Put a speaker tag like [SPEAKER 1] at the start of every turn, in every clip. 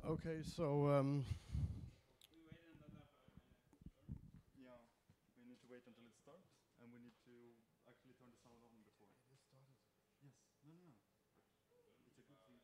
[SPEAKER 1] Okay, so
[SPEAKER 2] yeah, we need to wait until it starts, and we need to actually turn the sound on before. It started. Yes. No, no, no. It's a good thing.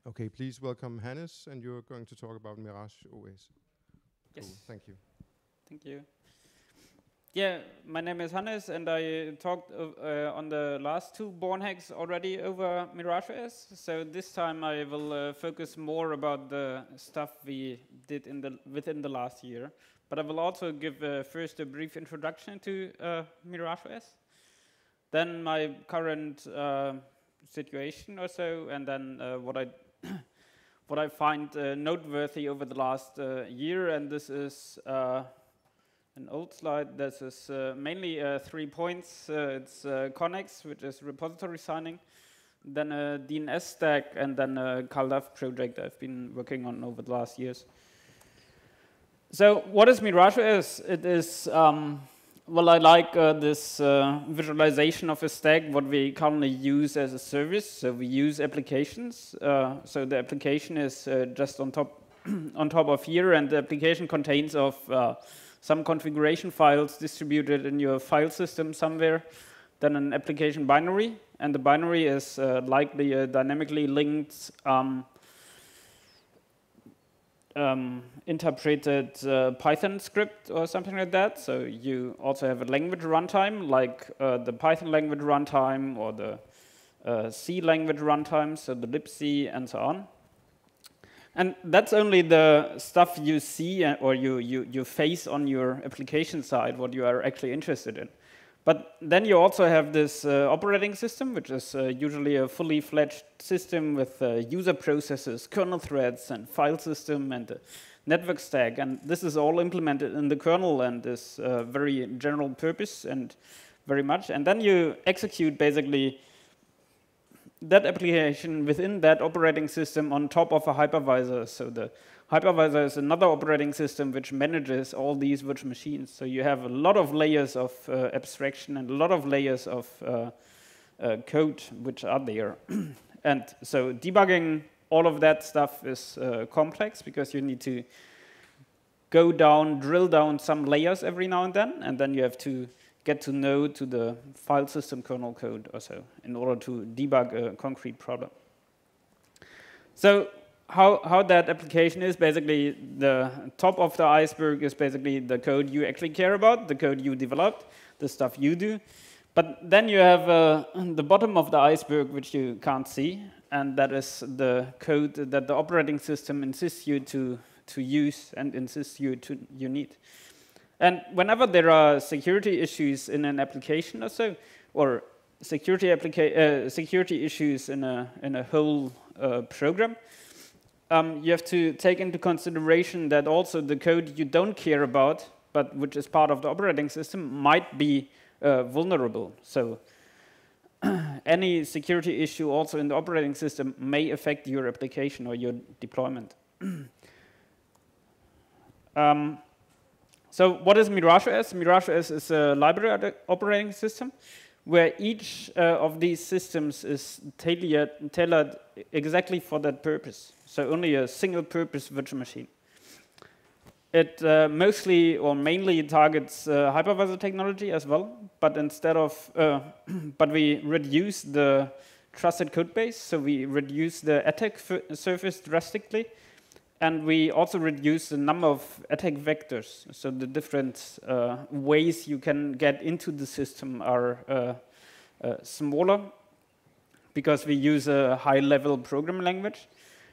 [SPEAKER 1] okay, please welcome Hannes, and you're going to talk about MirageOS.
[SPEAKER 3] Yes.
[SPEAKER 1] Cool, thank you.
[SPEAKER 3] Thank you. Yeah, my name is Hannes, and I talked on the last two BornHacks already over MirageOS. So this time I will focus more about the stuff we did within the last year. But I will also give first a brief introduction to MirageOS, then my current situation or so, and then what I find noteworthy over the last year. And this is an old slide. This is mainly 3 points. It's Konnex, which is repository signing, then a DNS stack, and then a CalDAV project I've been working on over the last years. So what is MirageOS? It is, well, I like this visualization of a stack, what we currently use as a service. So we use applications. So the application is just on top of here, and the application contains of some configuration files distributed in your file system somewhere, then an application binary, and the binary is likely a dynamically linked interpreted Python script or something like that. So you also have a language runtime, like the Python language runtime or the C language runtime, so the libc and so on. And that's only the stuff you see or you face on your application side, what you are actually interested in. But then you also have this operating system, which is usually a fully fledged system with user processes, kernel threads, and file system, and a network stack. And this is all implemented in the kernel and is very general purpose and very much. And then you execute basically that application within that operating system on top of a hypervisor. So the hypervisor is another operating system which manages all these virtual machines. So you have a lot of layers of abstraction and a lot of layers of code which are there. And so debugging all of that stuff is complex because you need to go down, drill down some layers every now and then you have to get to know to the file system kernel code or so in order to debug a concrete problem. So how that application is, basically the top of the iceberg is basically the code you actually care about, the code you developed, the stuff you do. But then you have the bottom of the iceberg, which you can't see, and that is the code that the operating system insists you to use and insists you need. And whenever there are security issues in an application or so, or security issues in a whole program, you have to take into consideration that also the code you don't care about, but which is part of the operating system, might be vulnerable. So any security issue also in the operating system may affect your application or your deployment. So what is MirageOS? MirageOS is a library operating system where each of these systems is tailored exactly for that purpose. So only a single-purpose virtual machine. It mostly or mainly targets hypervisor technology as well, but instead of, but we reduce the trusted code base, so we reduce the attack surface drastically, and we also reduce the number of attack vectors. So the different ways you can get into the system are smaller because we use a high-level programming language.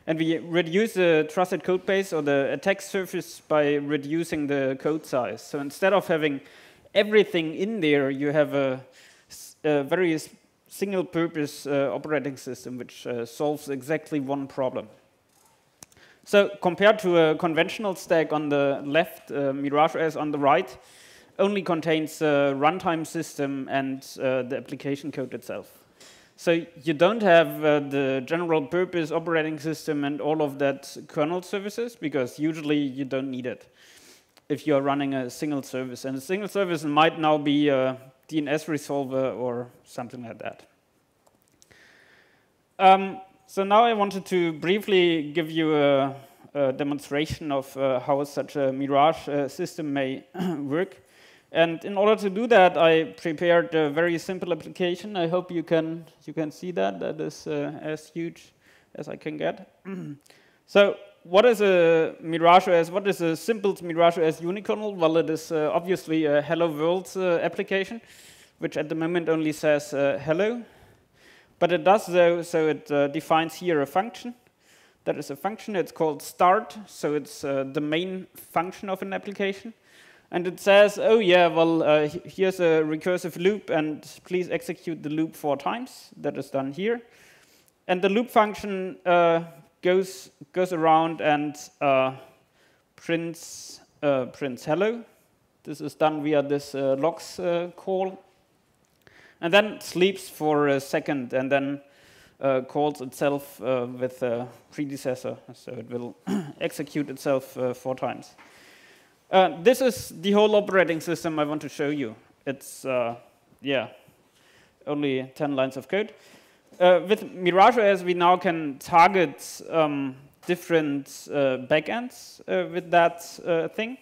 [SPEAKER 3] And we reduce the trusted code base or the attack surface by reducing the code size. So instead of having everything in there, you have a very single-purpose operating system which solves exactly one problem. So compared to a conventional stack on the left, MirageOS on the right only contains a runtime system and the application code itself. So you don't have the general purpose operating system and all of that kernel services, because usually you don't need it if you're running a single service. And a single service might now be a DNS Resolver or something like that. So now I wanted to briefly give you a demonstration of how such a Mirage system may work. And in order to do that, I prepared a very simple application. I hope you can see that. That is as huge as I can get. So what is a MirageOS? What is a simple MirageOS unikernel? Well, it is obviously a Hello World application, which at the moment only says hello. But it does, though, so it defines here a function. That is a function. It's called start, so it's the main function of an application. And it says, oh yeah, well, here's a recursive loop, and please execute the loop 4 times. That is done here. And the loop function goes around and prints hello. This is done via this logs call. And then sleeps for a second, and then calls itself with a predecessor. So it will execute itself 4 times. This is the whole operating system I want to show you. It's, yeah, only 10 lines of code. With MirageOS, we now can target different backends with that thing.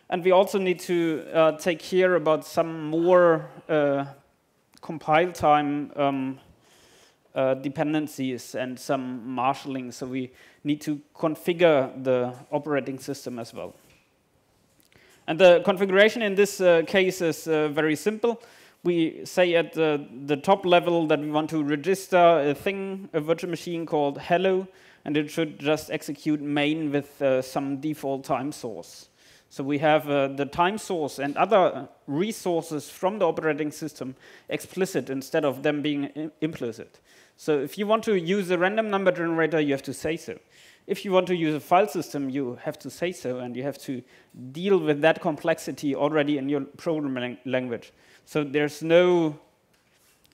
[SPEAKER 3] And we also need to take care about some more compile time dependencies and some marshalling. So we need to configure the operating system as well. And the configuration in this case is very simple. We say at the top level that we want to register a virtual machine called hello, and it should just execute main with some default time source. So we have the time source and other resources from the operating system explicit instead of them being implicit. So if you want to use a random number generator, you have to say so. If you want to use a file system, you have to say so, and you have to deal with that complexity already in your programming language. So there's no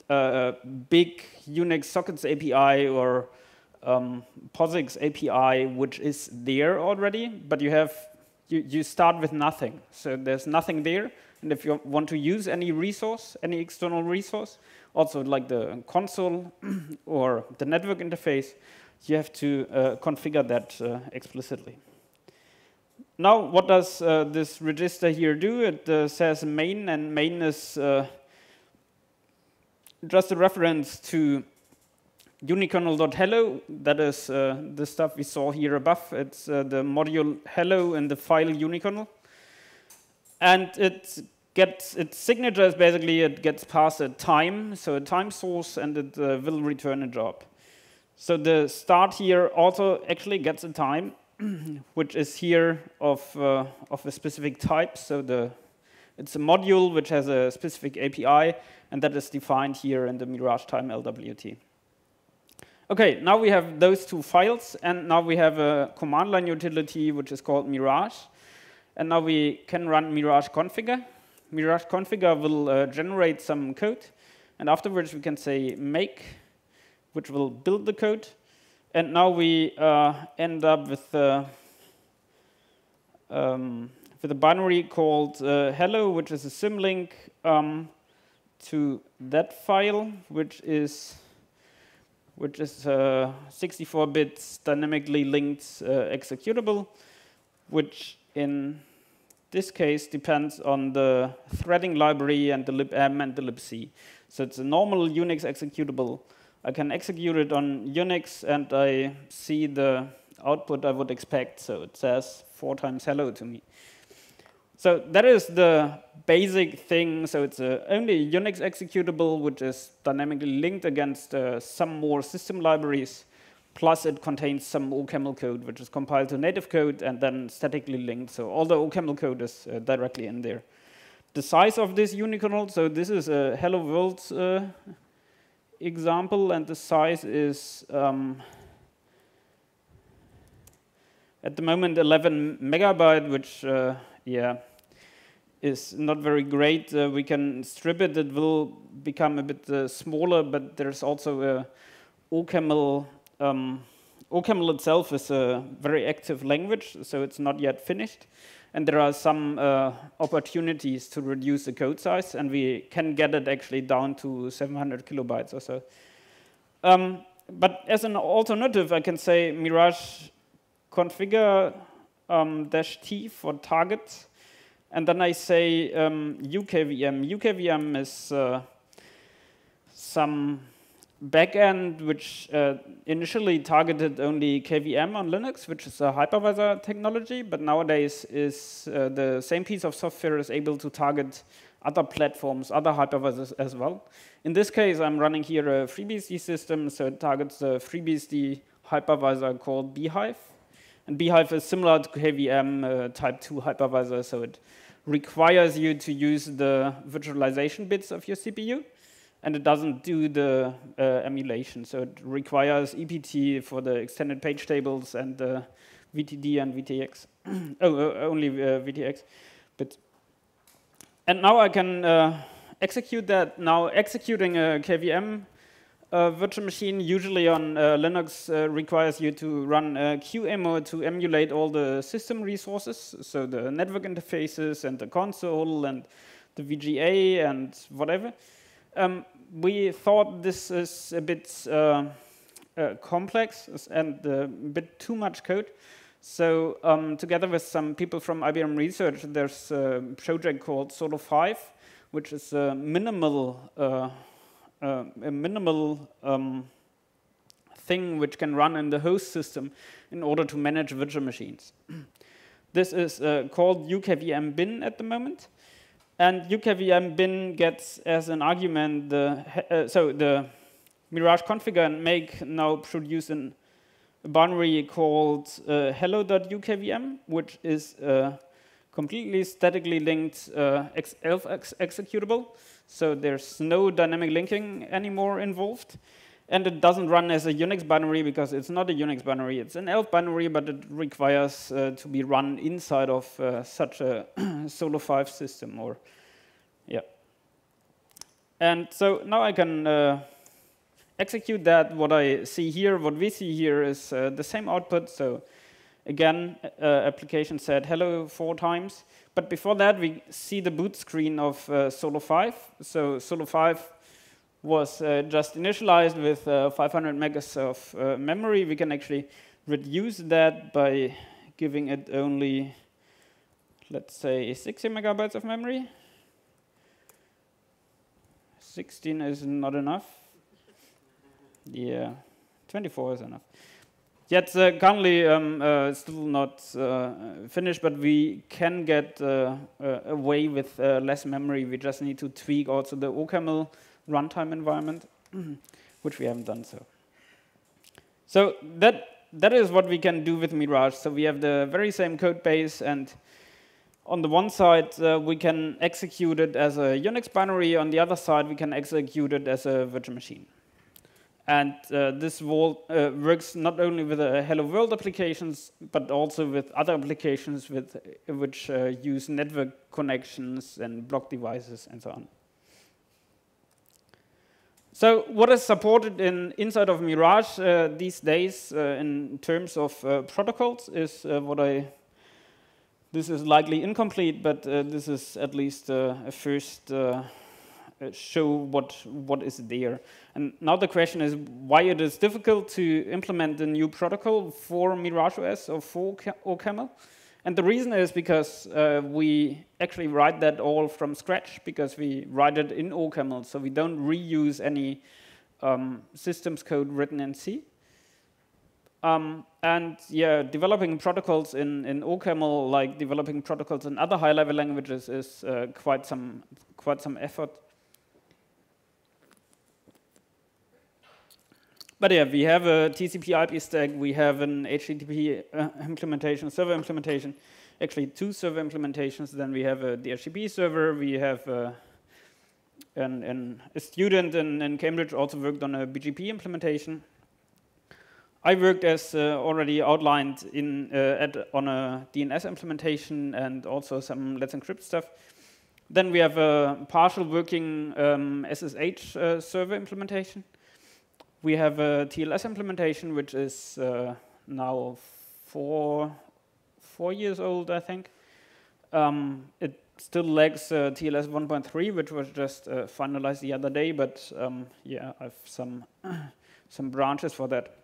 [SPEAKER 3] big Unix sockets API or POSIX API, which is there already, but you start with nothing. So there's nothing there. And if you want to use any resource, any external resource, also like the console or the network interface, you have to configure that explicitly. Now, what does this register here do? It says main, and main is just a reference to unikernel.hello. That is the stuff we saw here above. It's the module hello in the file unikernel. And it gets its signature is basically it gets passed a time, so a time source, and it will return a job. So the start here also actually gets a time, which is here of a specific type. So it's a module which has a specific API, and that is defined here in the Mirage time LWT. Okay, now we have those two files, and now we have a command line utility which is called Mirage. And now we can run Mirage configure. Mirage configure will generate some code, and afterwards we can say make, which will build the code. And now we end up with a binary called hello, which is a symlink to that file, which is 64 bits dynamically linked executable, which in this case depends on the threading library and the libm and the libc. So it's a normal Unix executable. I can execute it on Unix, and I see the output I would expect. So it says 4 times hello to me. So that is the basic thing. So it's only a Unix executable, which is dynamically linked against some more system libraries. Plus, it contains some OCaml code, which is compiled to native code and then statically linked. So all the OCaml code is directly in there. The size of this unikernel, so this is a Hello World example, and the size is at the moment 11 megabyte, which is not very great. We can strip it; it will become a bit smaller. But there's also a OCaml. OCaml itself is a very active language, so it's not yet finished. And there are some opportunities to reduce the code size, and we can get it actually down to 700 kilobytes or so. But as an alternative, I can say Mirage configure -t for target, and then I say UKVM. UKVM is some backend which initially targeted only KVM on Linux, which is a hypervisor technology, but nowadays is the same piece of software is able to target other platforms, other hypervisors as well. In this case, I'm running here a FreeBSD system, so it targets the FreeBSD hypervisor called Beehive. And Beehive is similar to KVM type 2 hypervisor, so it requires you to use the virtualization bits of your CPU. And it doesn't do the emulation, so it requires EPT for the extended page tables and the VTD and VTX. Only VTX. And now I can execute that. Now executing a KVM virtual machine, usually on Linux, requires you to run QEMU to emulate all the system resources, so the network interfaces and the console and the VGA and whatever. We thought this is a bit complex and a bit too much code. So together with some people from IBM Research, there's a project called Solo 5, which is a minimal thing which can run in the host system in order to manage virtual machines. This is called UKVM bin at the moment. And UKVM bin gets as an argument the Mirage configure and make now produce a binary called hello.ukvm, which is a completely statically linked ELF executable. So there's no dynamic linking anymore involved. And it doesn't run as a Unix binary because it's not a Unix binary. It's an ELF binary, but it requires to be run inside of such a Solo 5 system. And so now I can execute that, what I see here, what we see here is the same output. So again, application said hello 4 times. But before that, we see the boot screen of Solo 5. So Solo 5 was just initialized with 500 megas of memory. We can actually reduce that by giving it only, let's say, 60 megabytes of memory. 16 is not enough. Yeah, 24 is enough. Yet currently still not finished, but we can get away with less memory. We just need to tweak also the OCaml runtime environment, which we haven't done so. So that is what we can do with Mirage. So we have the very same code base, and on the one side, we can execute it as a Unix binary. On the other side, we can execute it as a virtual machine. And this works not only with Hello World applications, but also with other applications which use network connections and block devices and so on. So what is supported inside of Mirage these days in terms of protocols is this is likely incomplete, but this is at least a first show what is there. And now the question is why it is difficult to implement a new protocol for MirageOS or for OCaml. And the reason is because we actually write that all from scratch, because we write it in OCaml, so we don't reuse any systems code written in C. And yeah, developing protocols in OCaml, like developing protocols in other high-level languages, is quite some effort. But yeah, we have a TCP/IP stack. We have an HTTP implementation, server implementation. Actually, 2 server implementations. Then we have a DHCP server. We have a student in Cambridge also worked on a BGP implementation. I worked, as already outlined, on a DNS implementation and also some Let's Encrypt stuff. Then we have a partial working SSH server implementation. We have a TLS implementation, which is now 4 years old, I think. It still lags TLS 1.3, which was just finalized the other day, but yeah, I have some branches for that.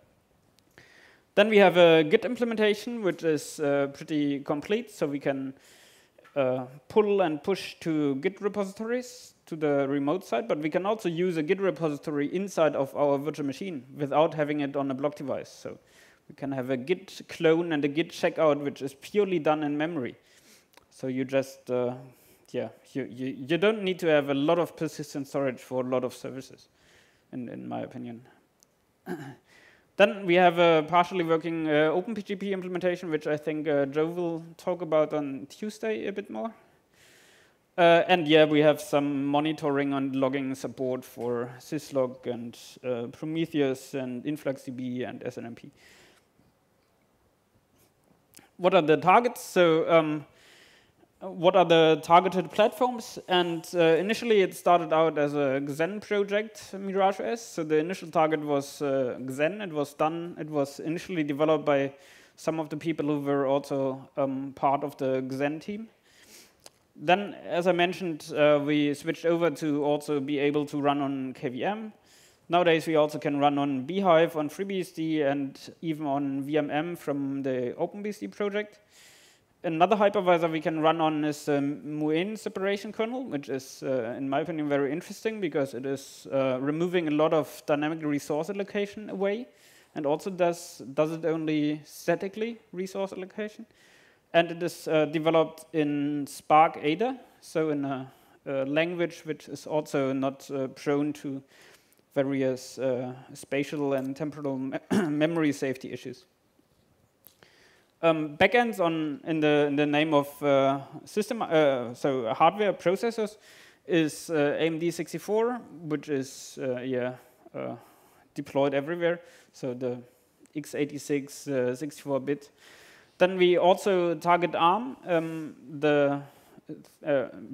[SPEAKER 3] Then we have a Git implementation, which is pretty complete, so we can pull and push to Git repositories to the remote side, but we can also use a Git repository inside of our virtual machine without having it on a block device. So we can have a Git clone and a Git checkout, which is purely done in memory. So you just, yeah, you don't need to have a lot of persistent storage for a lot of services, in my opinion. Then we have a partially working OpenPGP implementation, which I think Joe will talk about on Tuesday a bit more. And yeah, we have some monitoring and logging support for syslog and Prometheus and InfluxDB and SNMP. What are the targets? So what are the targeted platforms? And initially it started out as a Xen project, MirageOS. So the initial target was Xen. It was initially developed by some of the people who were also part of the Xen team. Then, as I mentioned, we switched over to also be able to run on KVM. Nowadays, we also can run on Beehive, on FreeBSD, and even on VMM from the OpenBSD project. Another hypervisor we can run on is Muin separation kernel, which is, in my opinion, very interesting because it is removing a lot of dynamic resource allocation away, and also does it only statically, resource allocation. And it is developed in Spark Ada, so in a language which is also not prone to various spatial and temporal memory safety issues. Backends in the name of system, so hardware processors, is AMD 64, which is deployed everywhere. So the x86 64-bit. Then we also target ARM,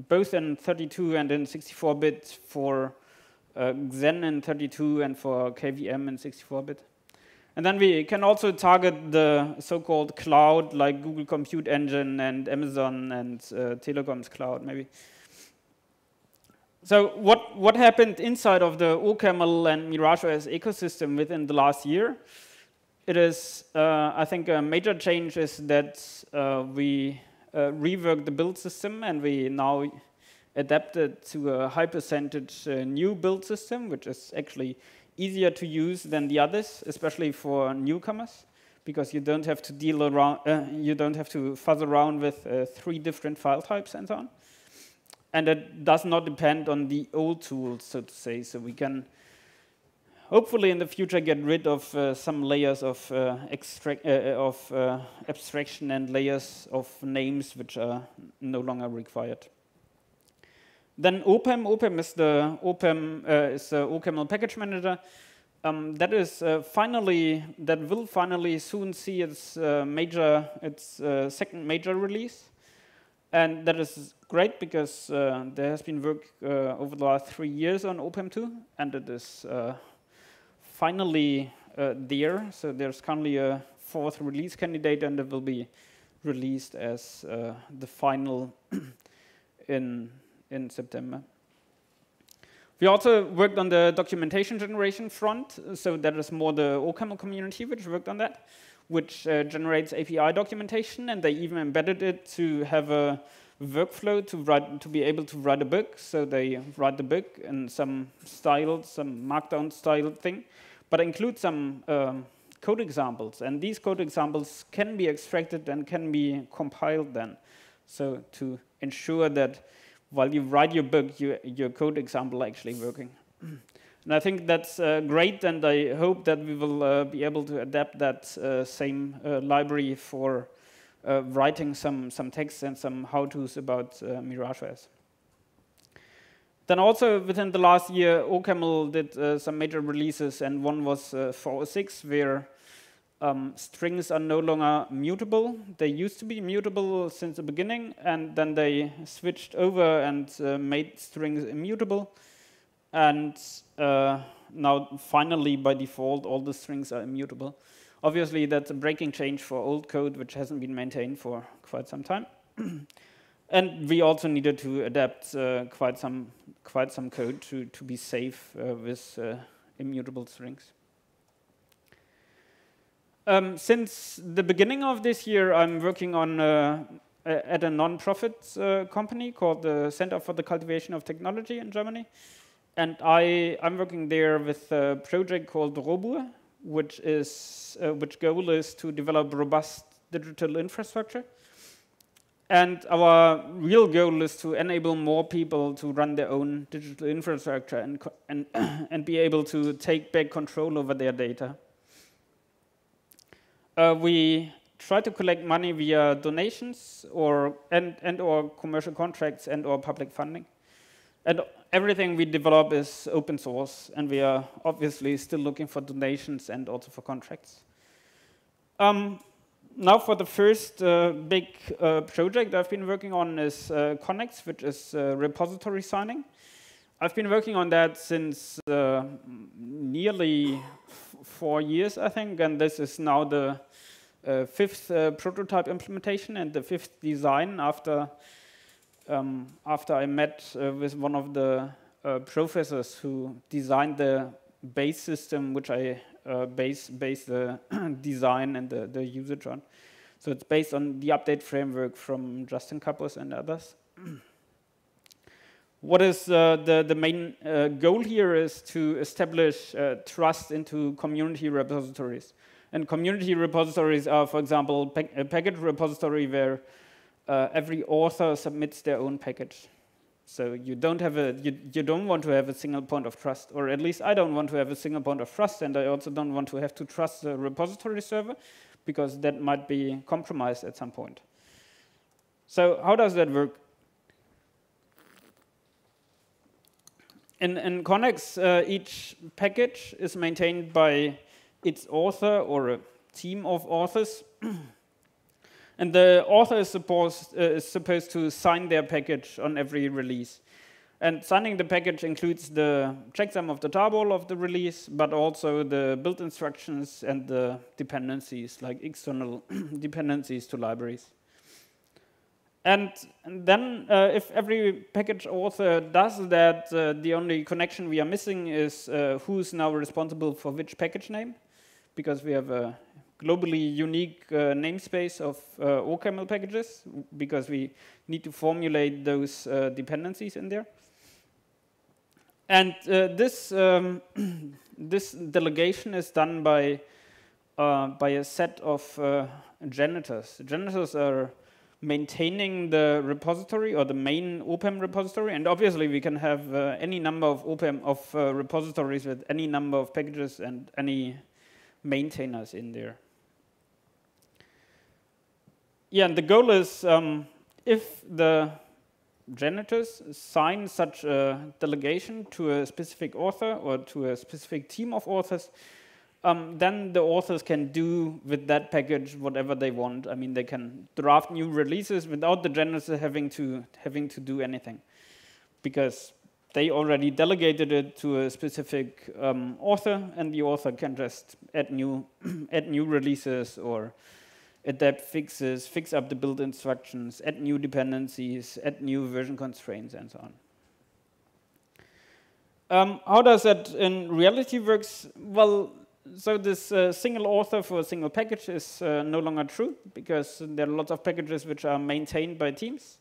[SPEAKER 3] both in 32 and in 64-bit for Xen in 32 and for KVM in 64-bit. And then we can also target the so-called cloud, like Google Compute Engine and Amazon and Telecom's cloud, maybe. So what happened inside of the OCaml and MirageOS ecosystem within the last year? It is, I think, a major change is that we reworked the build system, and we now adapted to a high percentage new build system, which is actually easier to use than the others, especially for newcomers, because you don't have to deal around, you don't have to fuzz around with 3 different file types and so on. And it does not depend on the old tools, so to say. So we can hopefully in the future get rid of some layers of, abstraction and layers of names which are no longer required. Then OPAM is the OCaml package manager. That will finally soon see its second major release, and that is great because there has been work over the last 3 years on OPAM 2, and it is finally there. So there's currently a 4th release candidate, and it will be released as the final in September. We also worked on the documentation generation front, so that is more the OCaml community which worked on that, which generates API documentation, and they even embedded it to have a workflow to be able to write a book. So they write the book in some style, some markdown style thing, but include some code examples, and these code examples can be extracted and can be compiled then, so to ensure that while you write your book, your code example actually working. And I think that's great, and I hope that we will be able to adapt that same library for writing some text and some how-tos about MirageOS. Then also within the last year, OCaml did some major releases, and one was 4.06, where strings are no longer mutable. They used to be mutable since the beginning, and then they switched over and made strings immutable. And now, finally, by default, all the strings are immutable. Obviously, that's a breaking change for old code, which hasn't been maintained for quite some time. And we also needed to adapt quite some code to be safe with immutable strings. Since the beginning of this year, I'm working on at a non-profit company called the Center for the Cultivation of Technology in Germany. And I'm working there with a project called Robur, which goal is to develop robust digital infrastructure. And our real goal is to enable more people to run their own digital infrastructure and be able to take back control over their data. We try to collect money via donations or commercial contracts and/or public funding. And everything we develop is open source, and we are obviously still looking for donations and also for contracts. Now for the first big project I've been working on is Konnex, which is repository signing. I've been working on that since nearly 4 years, I think, and this is now the 5th prototype implementation and the 5th design after I met with one of the professors who designed the base system, which I base the design and the usage on. So it's based on the update framework from Justin Kappos and others. What is the main goal here is to establish trust into community repositories. And community repositories are, for example, a package repository where every author submits their own package. So you don't want to have a single point of trust, or at least I don't want to have a single point of trust, and I also don't want to have to trust the repository server, because that might be compromised at some point. So how does that work? In Konnex, each package is maintained by its author or a team of authors. And the author is supposed to sign their package on every release. And signing the package includes the checksum of the tarball of the release, but also the build instructions and the dependencies, like external dependencies to libraries. And then if every package author does that, the only connection we are missing is who's now responsible for which package name, because we have a globally unique namespace of OCaml packages, because we need to formulate those dependencies in there. And this delegation is done by a set of janitors. Janitors are maintaining the repository or the main OPAM repository, and obviously we can have any number of OPAM repositories with any number of packages and any maintainers in there. Yeah, and the goal is if the janitors sign such a delegation to a specific author or to a specific team of authors, then the authors can do with that package whatever they want. I mean, they can draft new releases without the janitors having to do anything, because they already delegated it to a specific author, and the author can just add new releases or adapt fixes, fix up the build instructions, add new dependencies, add new version constraints, and so on. How does that in reality works? Well, so this single author for a single package is no longer true, because there are lots of packages which are maintained by teams.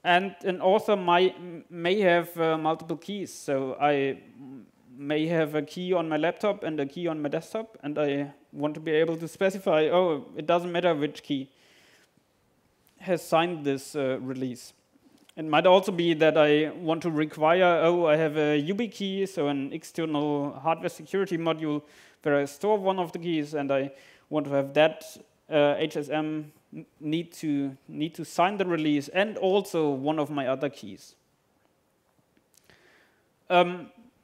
[SPEAKER 3] And an author may have multiple keys. So I may have a key on my laptop and a key on my desktop, and I want to be able to specify, oh, it doesn't matter which key has signed this release. It might also be that I want to require, oh, I have a YubiKey, so an external hardware security module where I store one of the keys, and I want to have that HSM need to sign the release and also one of my other keys.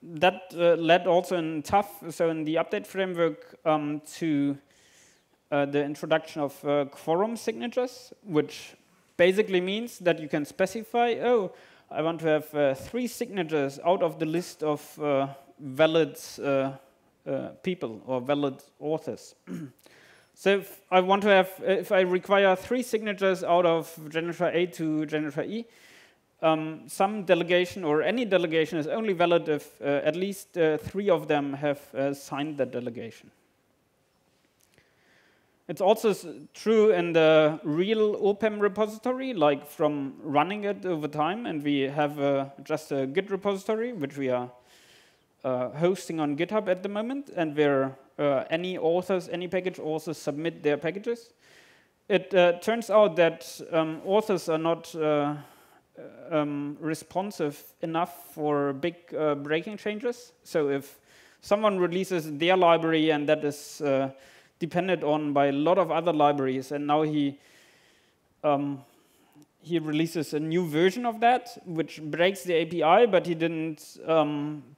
[SPEAKER 3] That led also in TUF, so in the update framework, to the introduction of quorum signatures, which basically means that you can specify, oh, I want to have 3 signatures out of the list of valid people or valid authors. So if I require 3 signatures out of janitor A to janitor E, some delegation or any delegation is only valid if at least 3 of them have signed that delegation. It's also true in the real OPAM repository, like from running it over time, and we have just a Git repository, which we are hosting on GitHub at the moment, and where any package authors submit their packages. It turns out that authors are not responsive enough for big breaking changes. So if someone releases their library and that is depended on by a lot of other libraries, and now he releases a new version of that, which breaks the API, but he didn't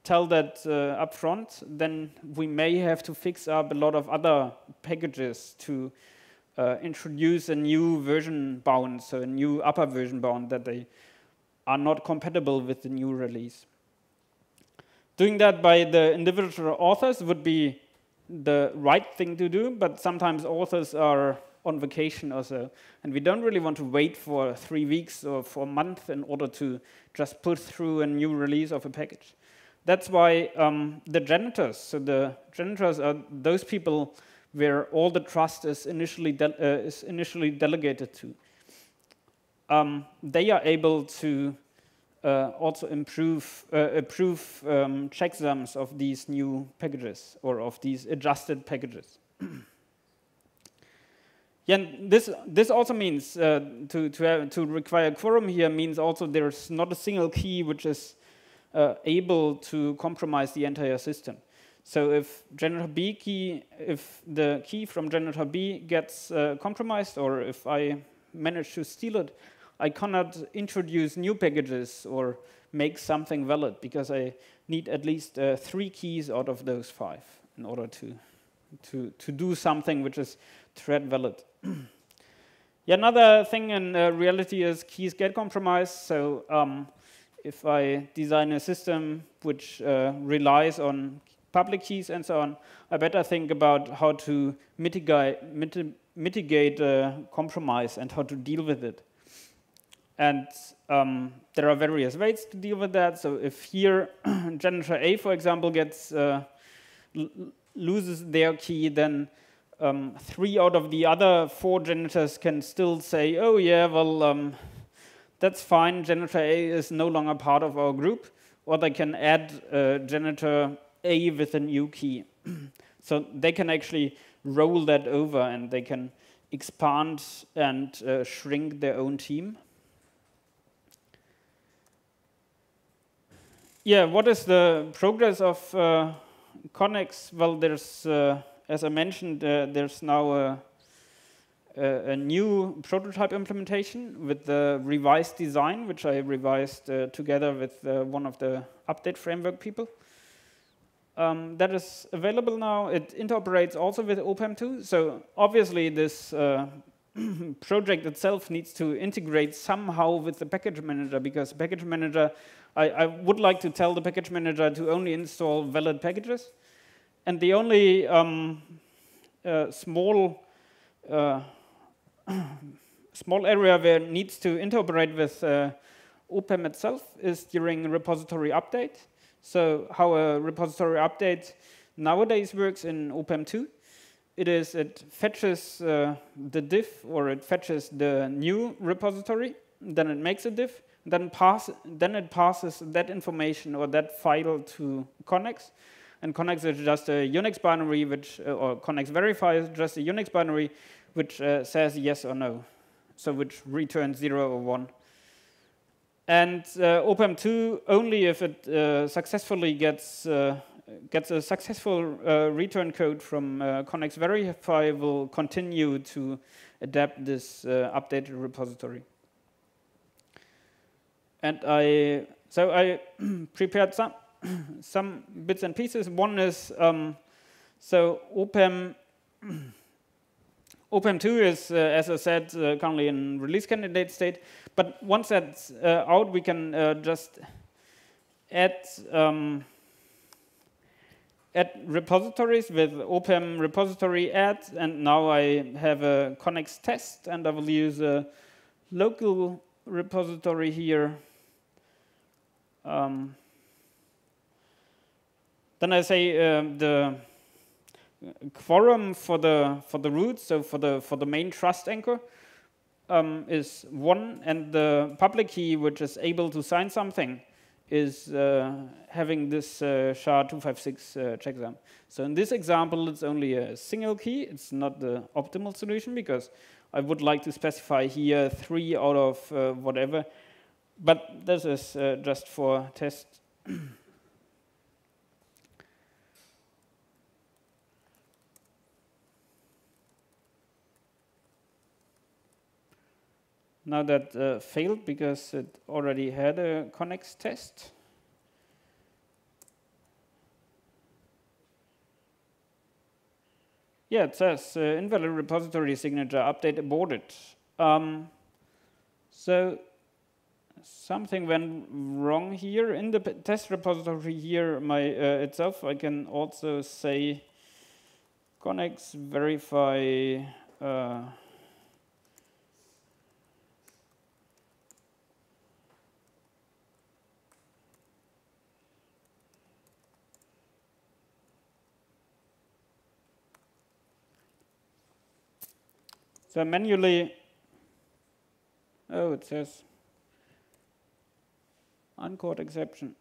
[SPEAKER 3] tell that up front, then we may have to fix up a lot of other packages to introduce a new version bound, so a new upper version bound that they are not compatible with the new release. Doing that by the individual authors would be the right thing to do, but sometimes authors are on vacation or so, and we don't really want to wait for 3 weeks or for a month in order to just put through a new release of a package. That's why the janitors, so the janitors are those people where all the trust is initially delegated to. They are able to also approve checksums of these new packages or of these adjusted packages. Yeah, this also means to require quorum here means also there's not a single key which is able to compromise the entire system. So if the key from janitor B gets compromised, or if I manage to steal it, I cannot introduce new packages or make something valid, because I need at least 3 keys out of those 5 in order to do something which is thread valid. Yeah, another thing in reality is keys get compromised. So if I design a system which relies on public keys and so on, I better think about how to mitigate compromise and how to deal with it. And there are various ways to deal with that. So if here janitor A, for example, loses their key, then 3 out of the other 4 janitors can still say, oh yeah, well, that's fine, janitor A is no longer part of our group, or they can add janitor A with a new key. So they can actually roll that over, and they can expand and shrink their own team. Yeah, what is the progress of Konnex? Well, there's, as I mentioned, there's now a new prototype implementation with the revised design, which I revised together with one of the update framework people. That is available now. It interoperates also with OPAM2. So obviously this project itself needs to integrate somehow with the package manager, because package manager, I would like to tell the package manager to only install valid packages. And the only small area where it needs to interoperate with OPAM itself is during repository update. So how a repository update nowadays works in OPAM2, it fetches the diff, or it fetches the new repository, then it makes a diff, then it passes that information or that file to Konnex. And Konnex is just a Unix binary, or Konnex verify is just a Unix binary, which says yes or no, so which returns 0 or 1. And OPAM2, only if it successfully gets a successful return code from Konnex verify, will continue to adapt this updated repository. And I prepared some bits and pieces. One is, so OPAM2 is, as I said, currently in release candidate state. But once that's out, we can just add repositories with OPAM repository add. And now I have a Konnex test, and I will use a local repository here. Then I say the quorum for the root, so for the main trust anchor, is 1, and the public key, which is able to sign something, is having this SHA-256 checksum. So in this example, it's only a single key. It's not the optimal solution, because I would like to specify here 3 out of whatever. But this is just for test. Now that failed because it already had a Konnex test. Yeah, it says invalid repository signature, update aborted. So something went wrong here in the test repository here itself. I can also say Konnex verify so manually, it says uncaught exception.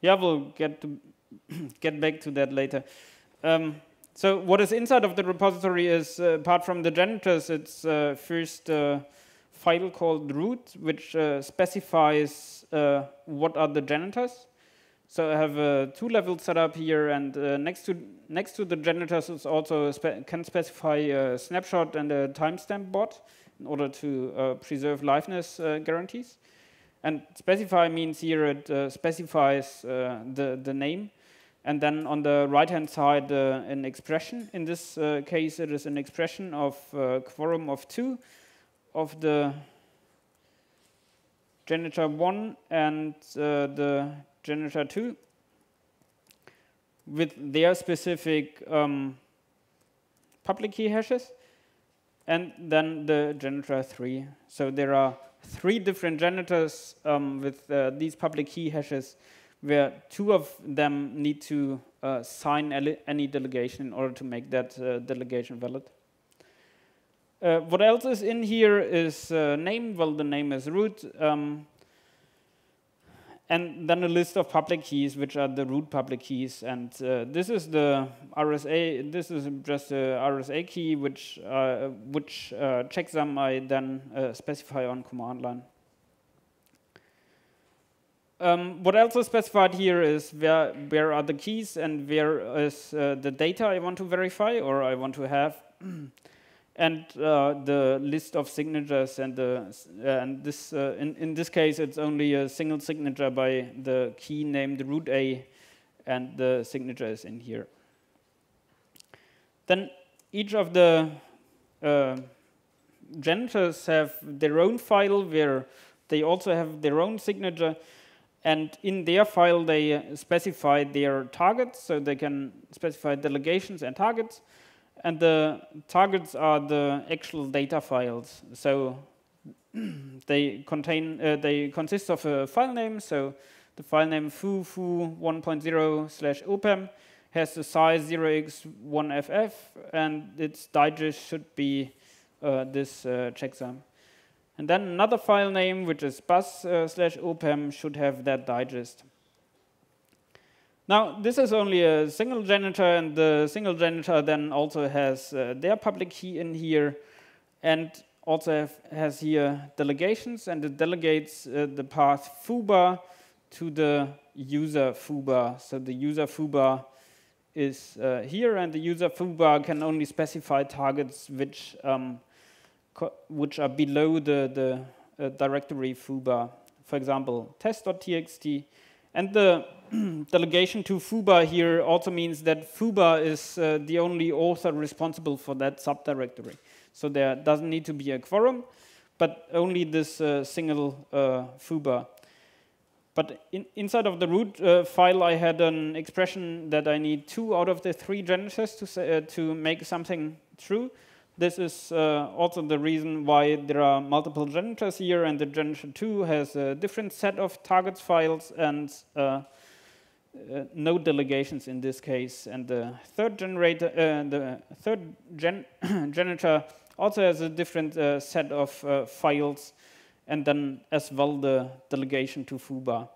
[SPEAKER 3] Yeah, we'll get back to that later. So what is inside of the repository is, apart from the janitors, it's first a file called root, which specifies what are the janitors. So I have a 2-level setup here, and next to the janitors, it's also can specify a snapshot and a timestamp bot in order to preserve liveness guarantees. And specify means here it specifies the name, and then on the right-hand side an expression. In this case, it is an expression of quorum of 2 of the janitor 1 and the janitor 2 with their specific public key hashes, and then the janitor 3. So there are 3 different janitors with these public key hashes, where 2 of them need to sign any delegation in order to make that delegation valid. What else is in here is name. Well, the name is root. And then a list of public keys, which are the root public keys. And this is the RSA. This is just a RSA key, which checksum I then specify on command line. What else is specified here is where are the keys and where is the data I want to verify or I want to have. And the list of signatures, and this in this case it's only a single signature by the key named root A, and the signature is in here. Then each of the janitors have their own file where they also have their own signature, and in their file they specify their targets, so they can specify delegations and targets. And the targets are the actual data files. So they consist of a file name. So the file name foo 1.0/opam has the size 0x1ff, and its digest should be this checksum. And then another file name, which is bus/opam, should have that digest. Now, this is only a single janitor, and the single janitor then also has their public key in here, and also has here delegations, and it delegates the path foobar to the user foobar. So the user foobar is here, and the user foobar can only specify targets which are below the directory foobar. For example, test.txt. And the delegation to foobar here also means that foobar is the only author responsible for that subdirectory. So there doesn't need to be a quorum, but only this single foobar. But inside of the root file, I had an expression that I need 2 out of the 3 janitors to make something true. This is also the reason why there are multiple janitors here, and the janitor 2 has a different set of targets files and no delegations in this case. And the third janitor also has a different set of files, and then as well the delegation to foobar.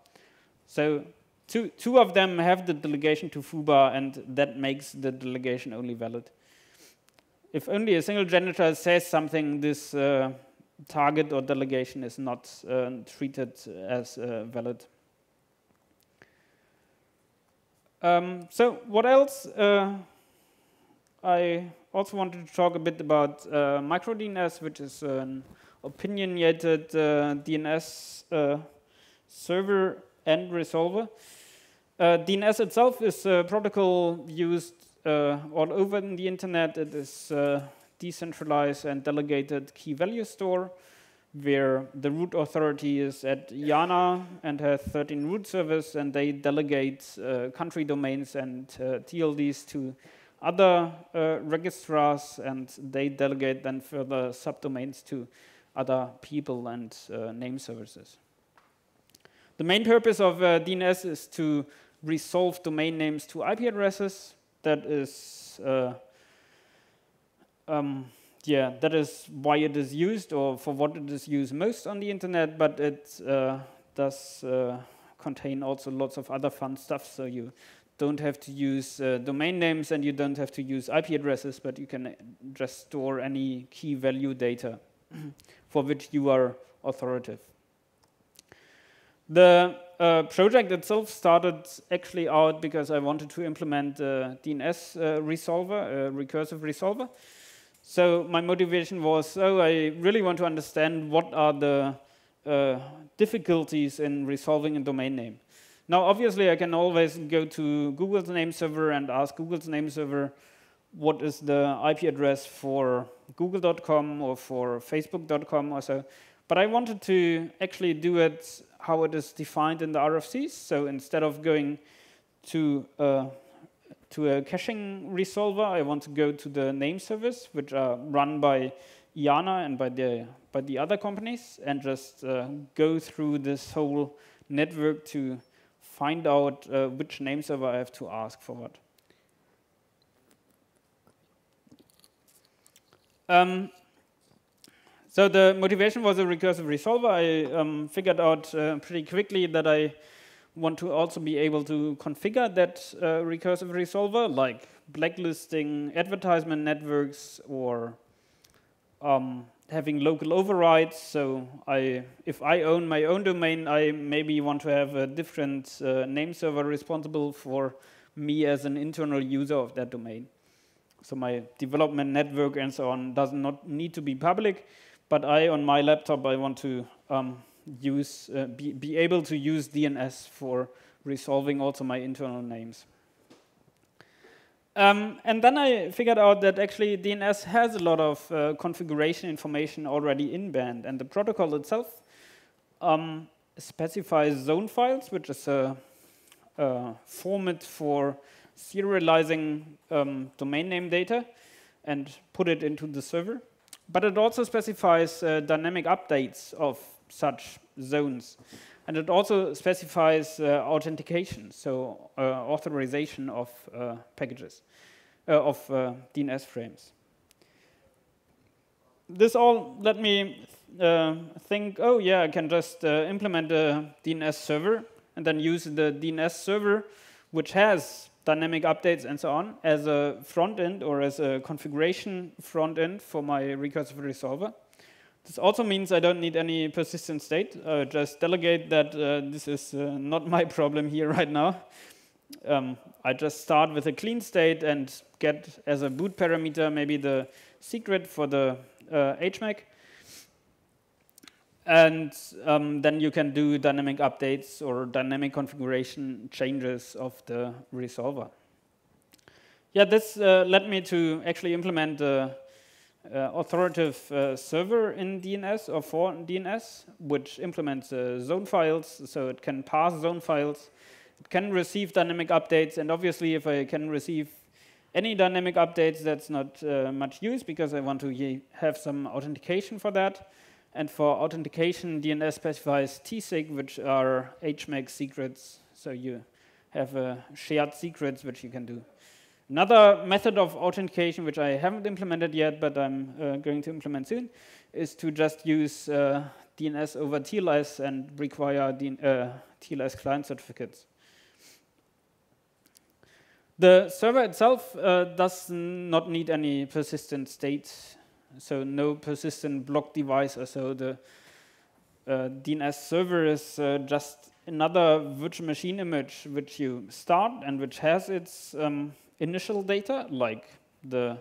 [SPEAKER 3] So two of them have the delegation to foobar, and that makes the delegation only valid. If only a single janitor says something, this target or delegation is not treated as valid. So what else? I also wanted to talk a bit about micro-DNS, which is an opinionated DNS server and resolver. DNS itself is a protocol used all over in the internet. It is decentralized and delegated key value store, where the root authority is at IANA and has 13 root servers, and they delegate country domains and TLDs to other registrars, and they delegate then further subdomains to other people and name services. The main purpose of DNS is to resolve domain names to IP addresses. That is that is why it is used, or for what it is used most on the internet, but it does contain also lots of other fun stuff. So you don't have to use domain names, and you don't have to use IP addresses, but you can just store any key value data for which you are authoritative. The project itself started actually out because I wanted to implement DNS resolver, recursive resolver. So my motivation was, I really want to understand what are the difficulties in resolving a domain name. Now, obviously, I can always go to Google's name server and ask Google's name server what is the IP address for google.com or for facebook.com or so. But I wanted to actually do it how it is defined in the RFCs. So instead of going to a caching resolver, I want to go to the name servers, which are run by IANA and by the other companies, and just go through this whole network to find out which name server I have to ask for what. So the motivation was a recursive resolver. I figured out pretty quickly that I want to also be able to configure that recursive resolver, like blacklisting advertisement networks or having local overrides. So if I own my own domain, I maybe want to have a different name server responsible for me as an internal user of that domain. So my development network and so on does not need to be public, but on my laptop, I want to be able to use DNS for resolving also my internal names. And then I figured out that actually DNS has a lot of configuration information already in band, and the protocol itself specifies zone files, which is a format for serializing domain name data and put it into the server. But it also specifies dynamic updates of such zones. And it also specifies authentication, so authorization of packages, of DNS frames. This all let me think, oh yeah, I can just implement a DNS server and then use the DNS server, which has dynamic updates and so on, as a front end or as a configuration front end for my recursive resolver. This also means I don't need any persistent state. Just delegate that this is not my problem here right now. I just start with a clean state and get as a boot parameter maybe the secret for the HMAC. And then you can do dynamic updates or dynamic configuration changes of the resolver. Yeah, this led me to actually implement the authoritative server in DNS or for DNS, which implements zone files, so it can pass zone files. It can receive dynamic updates, and obviously if I can receive any dynamic updates, that's not much use because I want to have some authentication for that. And for authentication, DNS specifies TSIG, which are HMAC secrets. So you have shared secrets, which you can do. Another method of authentication, which I haven't implemented yet, but I'm going to implement soon, is to just use DNS over TLS and require TLS client certificates. The server itself does not need any persistent state. So no persistent block device or so. The DNS server is just another virtual machine image which you start and which has its initial data, like the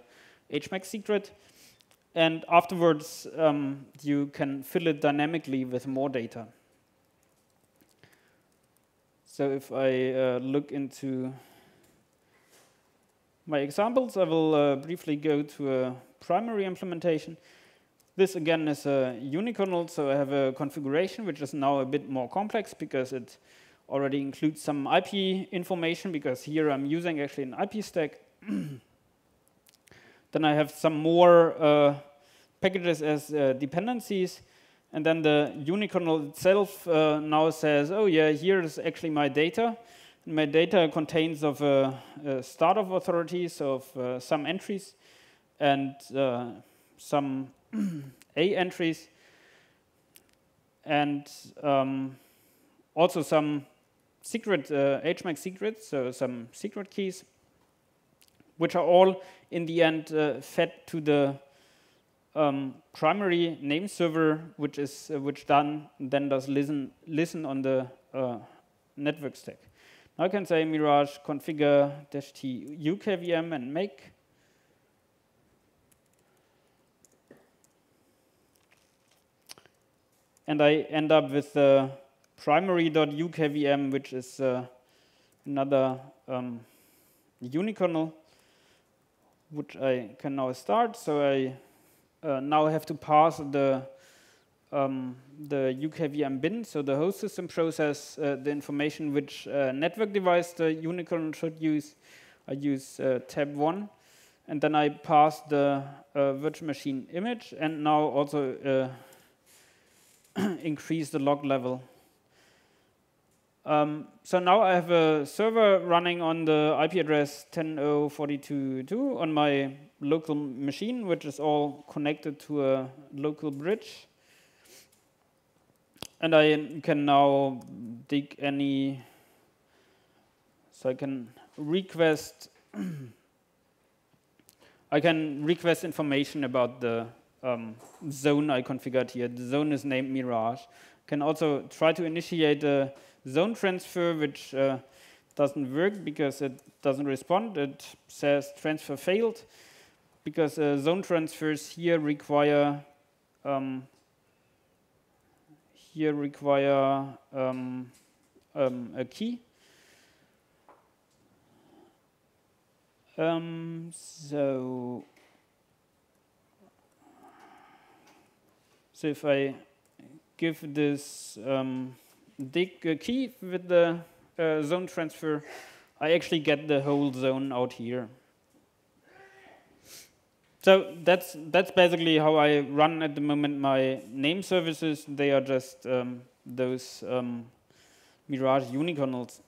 [SPEAKER 3] HMAC secret. And afterwards, you can fill it dynamically with more data. So if I look into my examples, I will briefly go to a primary implementation. This again is a unikernel, so I have a configuration which is now a bit more complex because it already includes some IP information, because here I'm using actually an IP stack. Then I have some more packages as dependencies, and then the unikernel itself now says, oh yeah, here is actually my data. My data contains of a start of authorities of some entries and some A entries, and also some secret HMAC secrets, so some secret keys, which are all in the end fed to the primary name server, which then does listen on the network stack. Now I can say Mirage configure -t ukvm and make. And I end up with the primary.ukvm, which is another unikernel, which I can now start. So I now have to pass the the UKVM bin, so the host system process the information which network device the unicorn should use. I use tab 1, and then I pass the virtual machine image, and now also increase the log level. So now I have a server running on the IP address 10.0.42.2 on my local machine, which is all connected to a local bridge. And I can now dig any, so I can request information about the zone I configured here. The zone is named Mirage. Can also try to initiate a zone transfer, which doesn't work because it doesn't respond. It says transfer failed because zone transfers here require a key. So if I give this dig key with the zone transfer, I actually get the whole zone out here. So that's basically how I run at the moment my name services. They are just those Mirage unikernels,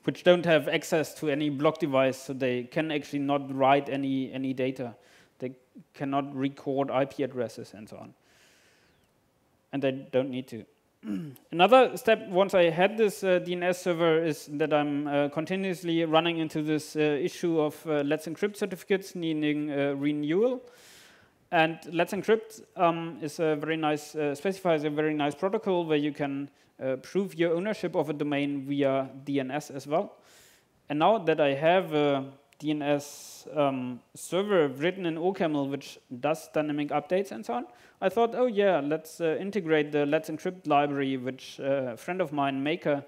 [SPEAKER 3] which don't have access to any block device, so they can actually not write any data. They cannot record IP addresses and so on. And they don't need to. Another step, once I had this DNS server, is that I'm continuously running into this issue of Let's Encrypt certificates needing renewal. And Let's Encrypt is a very nice, specifies a very nice protocol where you can prove your ownership of a domain via DNS as well. And now that I have a DNS server written in OCaml, which does dynamic updates and so on, I thought, oh yeah, let's integrate the Let's Encrypt library, which a friend of mine, Maker,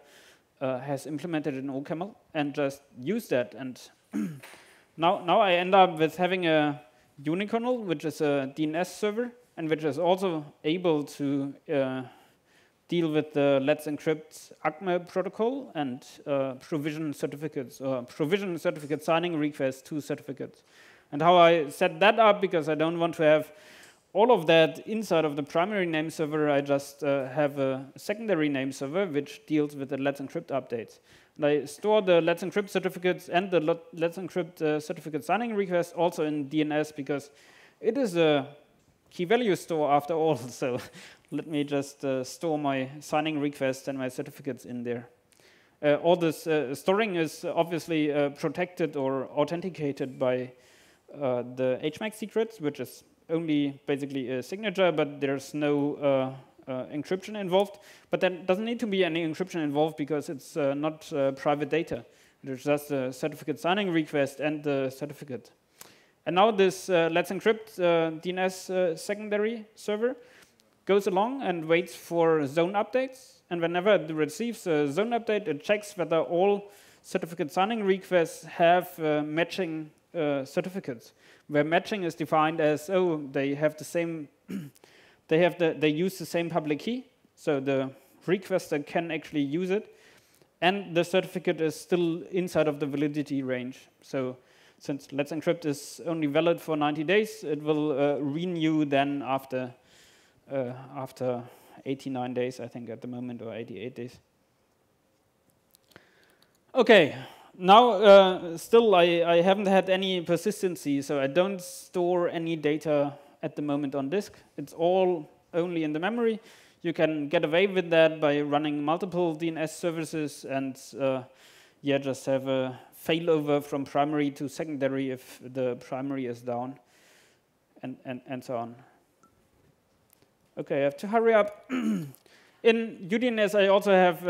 [SPEAKER 3] has implemented in OCaml, and just use that. And now I end up with having a unikernel, which is a DNS server, and which is also able to deal with the Let's Encrypt ACME protocol and provision certificates, or provision certificate signing requests to certificates. And how I set that up, because I don't want to have all of that inside of the primary name server, I just have a secondary name server which deals with the Let's Encrypt updates. And I store the Let's Encrypt certificates and the Let's Encrypt certificate signing request also in DNS, because it is a key value store after all. So let me just store my signing request and my certificates in there. All this storing is obviously protected or authenticated by the HMAC secrets, which is only basically a signature, but there's no encryption involved. But there doesn't need to be any encryption involved because it's not private data. There's just a certificate signing request and the certificate. And now this Let's Encrypt DNS secondary server goes along and waits for zone updates. And whenever it receives a zone update, it checks whether all certificate signing requests have matching certificates, where matching is defined as, oh, they have the same, they use the same public key, so the requester can actually use it, and the certificate is still inside of the validity range. So since Let's Encrypt is only valid for 90 days, it will renew then after 89 days, I think, at the moment, or 88 days. Okay. Now, still, I haven't had any persistency, so I don't store any data at the moment on disk. It's all only in the memory. You can get away with that by running multiple DNS services and yeah, just have a failover from primary to secondary if the primary is down, and so on. Okay, I have to hurry up. In UDNS, I also have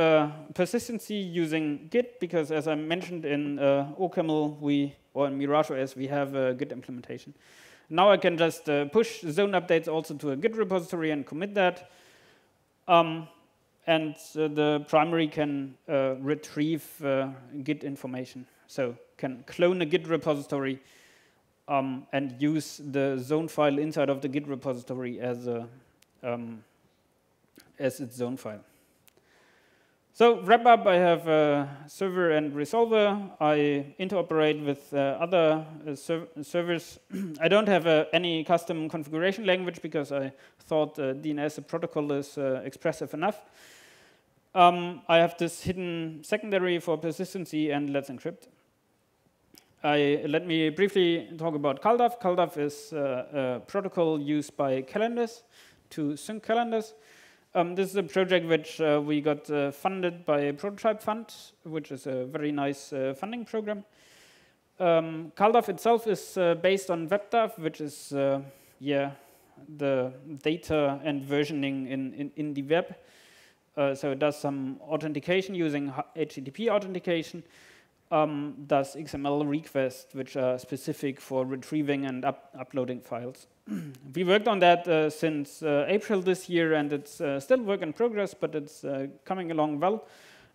[SPEAKER 3] persistency using Git, because as I mentioned in OCaml, or in MirageOS, we have a Git implementation. Now I can just push zone updates also to a Git repository and commit that. And the primary can retrieve Git information. So can clone a Git repository and use the zone file inside of the Git repository as a as its zone file. So wrap up, I have a server and resolver. I interoperate with other servers. I don't have any custom configuration language because I thought DNS protocol is expressive enough. I have this hidden secondary for persistency and Let's Encrypt. Let me briefly talk about CalDAV. CalDAV is a protocol used by calendars to sync calendars. This is a project which we got funded by a prototype fund, which is a very nice funding program. CalDAV itself is based on WebDAV, which is the data and versioning in the web. So it does some authentication using HTTP authentication, does XML requests, which are specific for retrieving and uploading files. We worked on that since April this year, and it's still work in progress, but it's coming along well.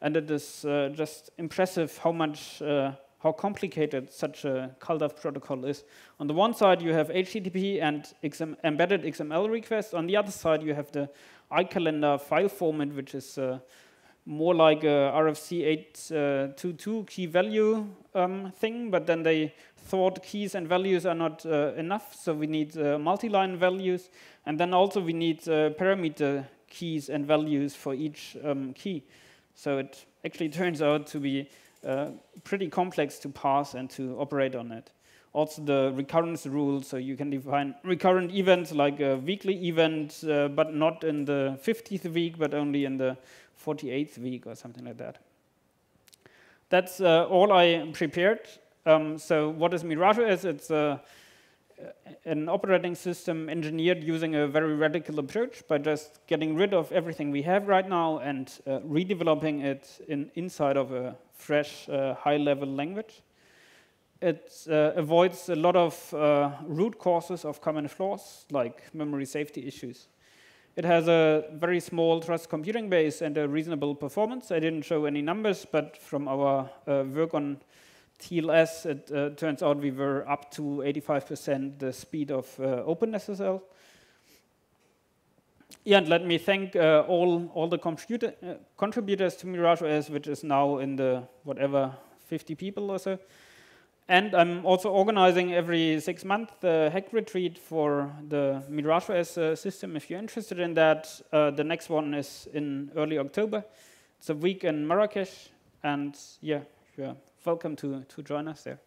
[SPEAKER 3] And it is just impressive how complicated such a CalDAV protocol is. On the one side, you have HTTP and embedded XML requests. On the other side, you have the iCalendar file format, which is more like a RFC 822 key value thing, but then they thought keys and values are not enough, so we need multi-line values, and then also we need parameter keys and values for each key. So it actually turns out to be pretty complex to parse and to operate on it. Also the recurrence rule, so you can define recurrent events like a weekly event, but not in the 50th week, but only in the 48th week or something like that. That's all I prepared. So what is MirageOS? It's an operating system engineered using a very radical approach by just getting rid of everything we have right now and redeveloping it inside of a fresh, high-level language. It avoids a lot of root causes of common flaws, like memory safety issues. It has a very small trust computing base and a reasonable performance. I didn't show any numbers, but from our work on TLS, it turns out we were up to 85% the speed of OpenSSL. Yeah, and let me thank all the contributors to MirageOS, which is now in the, 50 people or so. And I'm also organizing every 6 months the hack retreat for the MirageOS system. If you're interested in that, the next one is in early October. It's a week in Marrakesh, and yeah, you're welcome to join us there.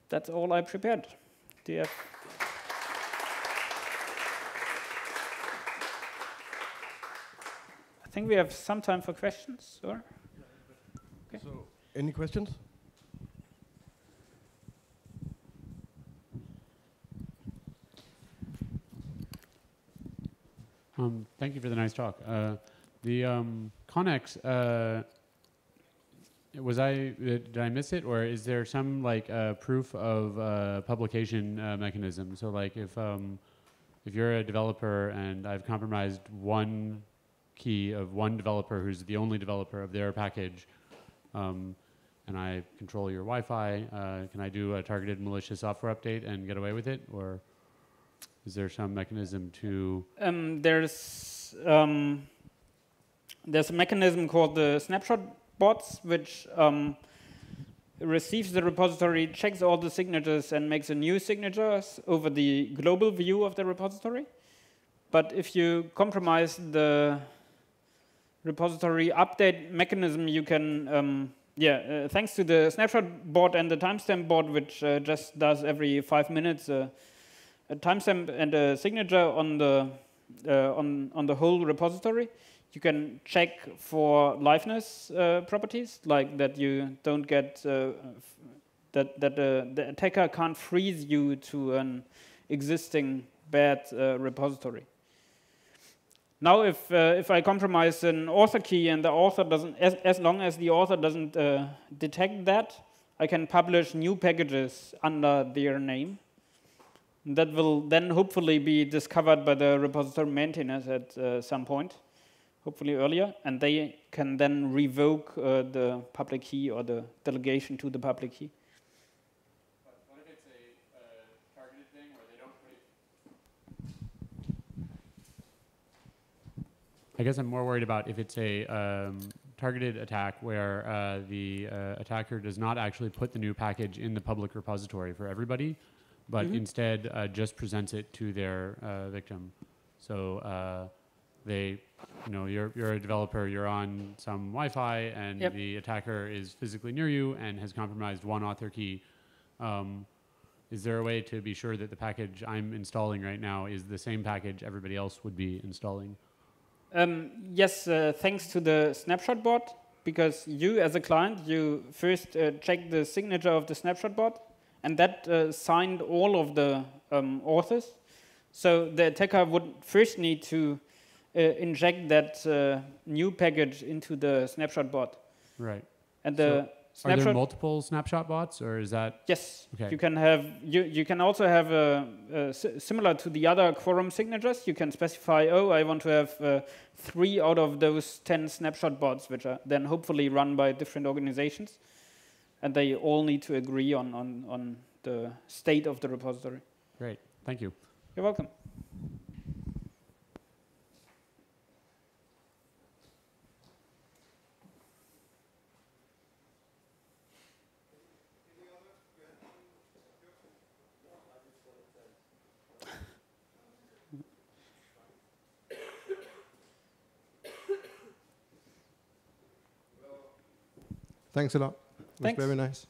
[SPEAKER 3] That's all I prepared. Do you have? I think we have some time for questions, or? Okay.
[SPEAKER 4] So, any questions?
[SPEAKER 5] Thank you for the nice talk. The Konnex, did I miss it, or is there some like proof of publication mechanism? So like if you're a developer and I've compromised one key of one developer who's the only developer of their package, and I control your Wi-Fi, can I do a targeted malicious software update and get away with it, or is there some mechanism to?
[SPEAKER 3] There's a mechanism called the snapshot bots, which receives the repository, checks all the signatures, and makes a new signatures over the global view of the repository. But if you compromise the repository update mechanism, you can, thanks to the snapshot bot and the timestamp bot, which just does every 5 minutes a timestamp and a signature on the whole repository, you can check for liveness properties, like that you don't get that the attacker can't freeze you to an existing bad repository. Now, if I compromise an author key and the author doesn't, as long as the author doesn't detect that, I can publish new packages under their name. That will then hopefully be discovered by the repository maintainers at some point, hopefully earlier, and they can then revoke the public key or the delegation to the public key.
[SPEAKER 5] But what if it's a targeted thing where they don't I guess I'm more worried about if it's a targeted attack where the attacker does not actually put the new package in the public repository for everybody, but instead just presents it to their victim. So they, you know, you're a developer, you're on some Wi-Fi, and the attacker is physically near you and has compromised one author key. Is there a way to be sure that the package I'm installing right now is the same package everybody else would be installing?
[SPEAKER 3] Yes, thanks to the snapshot bot, because you as a client, you first check the signature of the snapshot bot, and that signed all of the authors. So the attacker would first need to inject that new package into the snapshot bot.
[SPEAKER 5] Right.
[SPEAKER 3] And the
[SPEAKER 5] are there multiple snapshot bots, or is that?
[SPEAKER 3] Yes.
[SPEAKER 5] Okay.
[SPEAKER 3] You can have. You can also have similar to the other quorum signatures. You can specify. Oh, I want to have 3 out of those 10 snapshot bots, which are then hopefully run by different organizations, and they all need to agree on the state of the repository.
[SPEAKER 5] Great. Thank you.
[SPEAKER 3] You're welcome.
[SPEAKER 1] Thanks a lot. It was
[SPEAKER 3] Thanks.
[SPEAKER 1] very nice.